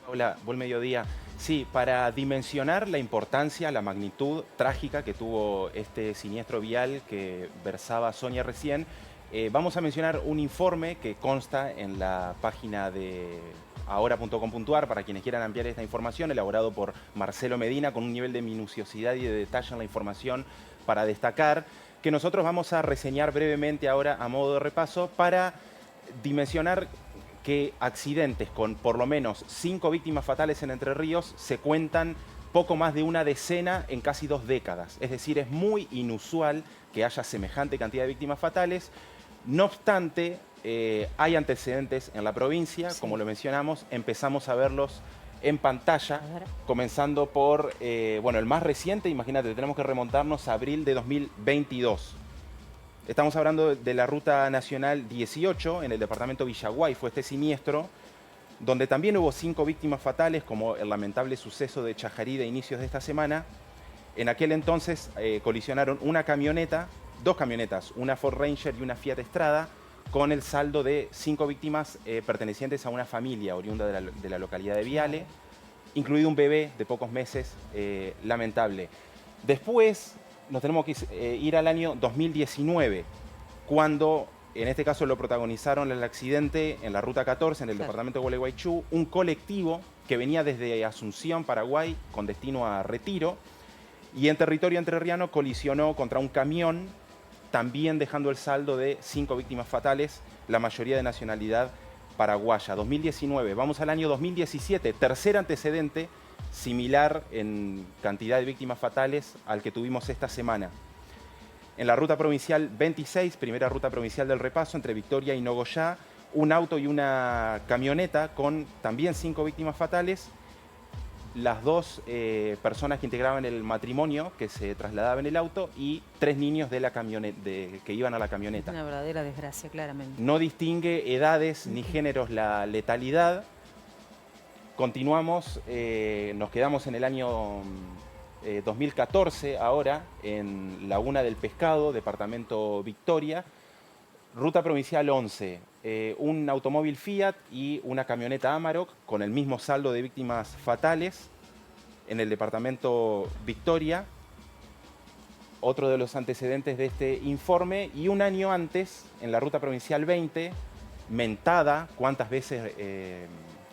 Hola, buen mediodía. Sí, para dimensionar la importancia, la magnitud trágica que tuvo este siniestro vial que versaba Sonia recién, vamos a mencionar un informe que consta en la página de ahora.com.ar para quienes quieran ampliar esta información, elaborado por Marcelo Medina con un nivel de minuciosidad y de detalle en la información para destacar, que nosotros vamos a reseñar brevemente ahora a modo de repaso para dimensionar que accidentes con por lo menos 5 víctimas fatales en Entre Ríos se cuentan poco más de una decena en casi 2 décadas. Es decir, es muy inusual que haya semejante cantidad de víctimas fatales. No obstante, hay antecedentes en la provincia, como Sí, lo mencionamos, empezamos a verlos en pantalla, a ver. comenzando por, bueno, el más reciente, imagínate, tenemos que remontarnos a abril de 2022. Estamos hablando de la Ruta Nacional 18, en el departamento Villaguay, fue este siniestro, donde también hubo 5 víctimas fatales, como el lamentable suceso de Chajarí de inicios de esta semana. En aquel entonces colisionaron una camioneta, dos camionetas, una Ford Ranger y una Fiat Strada, con el saldo de 5 víctimas pertenecientes a una familia oriunda de la localidad de Claro. Viale, incluido un bebé de pocos meses, lamentable. Después nos tenemos que ir al año 2019, cuando en este caso lo protagonizaron el accidente en la Ruta 14, en el Claro. departamento de Gualeguaychú, un colectivo que venía desde Asunción, Paraguay, con destino a Retiro, y en territorio entrerriano colisionó contra un camión, también dejando el saldo de 5 víctimas fatales, la mayoría de nacionalidad paraguaya. 2019, vamos al año 2017, tercer antecedente similar en cantidad de víctimas fatales al que tuvimos esta semana. En la ruta provincial 26, primera ruta provincial del repaso, entre Victoria y Nogoyá, un auto y una camioneta con también 5 víctimas fatales. Las dos personas que integraban el matrimonio que se trasladaba en el auto y 3 niños de la que iban a la camioneta. Una verdadera desgracia, claramente. No distingue edades ni géneros la letalidad. Continuamos, nos quedamos en el año 2014 ahora, en Laguna del Pescado, departamento Victoria, ruta provincial 11, un automóvil Fiat y una camioneta Amarok con el mismo saldo de víctimas fatales en el departamento Victoria. Otro de los antecedentes de este informe, y un año antes, en la ruta provincial 20, mentada, cuántas veces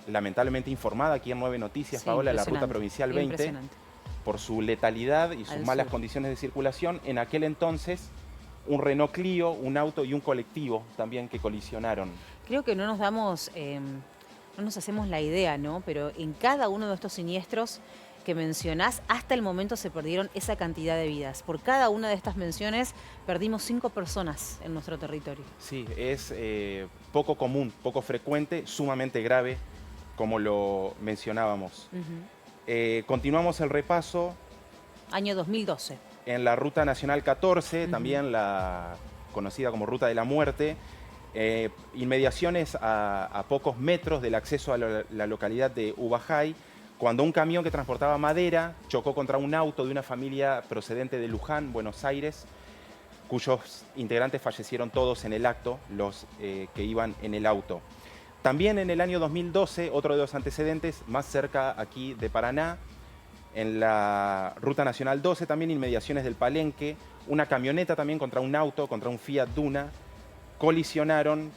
lamentablemente informada aquí en 9 Noticias, Sí, Paola, la ruta impresionante. provincial 20, Impresionante. por su letalidad y sus Al malas sur. condiciones de circulación. En aquel entonces, un Renault Clio, un auto y un colectivo también que colisionaron. Creo que no nos hacemos la idea, ¿no? Pero en cada uno de estos siniestros que mencionás, hasta el momento se perdieron esa cantidad de vidas. Por cada una de estas menciones, perdimos 5 personas en nuestro territorio. Sí, es poco común, poco frecuente, sumamente grave, como lo mencionábamos. Ujú. Continuamos el repaso Año 2012. en la Ruta Nacional 14, Ujú. también la conocida como Ruta de la Muerte, inmediaciones a pocos metros del acceso a la localidad de Ubajay, cuando un camión que transportaba madera chocó contra un auto de una familia procedente de Luján, Buenos Aires, cuyos integrantes fallecieron todos en el acto, los que iban en el auto. También en el año 2012, otro de los antecedentes, más cerca aquí de Paraná, en la Ruta Nacional 12, también inmediaciones del Palenque, una camioneta también contra un auto, contra un Fiat Duna, colisionaron,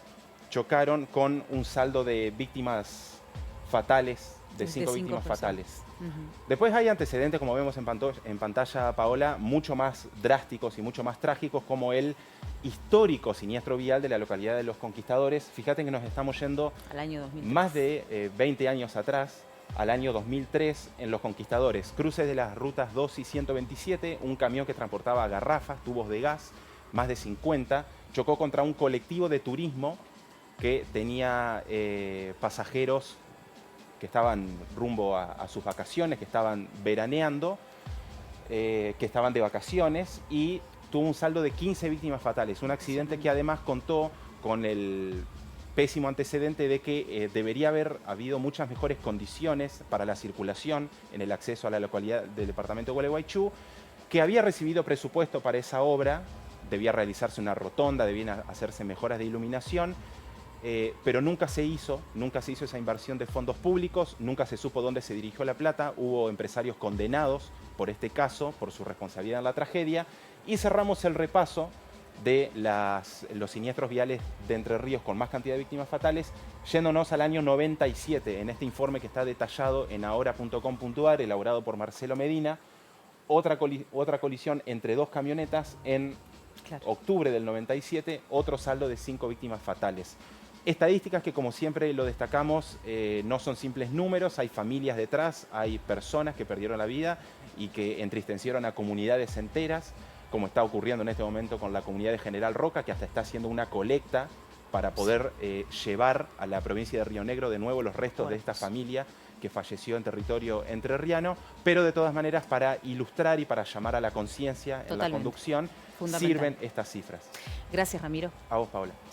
chocaron con un saldo de víctimas fatales, de De 5 5 víctimas personas. fatales. Ujú. Después hay antecedentes, como vemos en pantalla, Paola, mucho más drásticos y mucho más trágicos, como el histórico siniestro vial de la localidad de Los Conquistadores. Fíjate que nos estamos yendo Al año 2003. más de 20 años atrás, al año 2003, en Los Conquistadores. Cruces de las rutas 2 y 127, un camión que transportaba garrafas, tubos de gas, más de 50, chocó contra un colectivo de turismo que tenía pasajeros que estaban rumbo a sus vacaciones, que estaban veraneando, que estaban de vacaciones, y tuvo un saldo de 15 víctimas fatales. Un accidente que Impresionante. además contó con el pésimo antecedente de que debería haber habido muchas mejores condiciones para la circulación en el acceso a la localidad del departamento de Gualeguaychú, que había recibido presupuesto para esa obra, debía realizarse una rotonda, debían hacerse mejoras de iluminación, pero nunca se hizo esa inversión de fondos públicos, nunca se supo dónde se dirigió la plata, hubo empresarios condenados por este caso, por su responsabilidad en la tragedia, y cerramos el repaso de los siniestros viales de Entre Ríos con más cantidad de víctimas fatales, yéndonos al año 97, en este informe que está detallado en ahora.com.ar, elaborado por Marcelo Medina, otra colisión entre dos camionetas en octubre del 97, otro saldo de 5 víctimas fatales. Estadísticas que, como siempre lo destacamos, no son simples números, hay familias detrás, hay personas que perdieron la vida y que entristecieron a comunidades enteras, como está ocurriendo en este momento con la comunidad de General Roca, que hasta está haciendo una colecta para poder llevar a la provincia de Río Negro de nuevo los restos de esta familia que falleció en territorio entrerriano, pero de todas maneras para ilustrar y para llamar a la conciencia en la conducción sirven estas cifras. Gracias, Ramiro. A vos, Paola.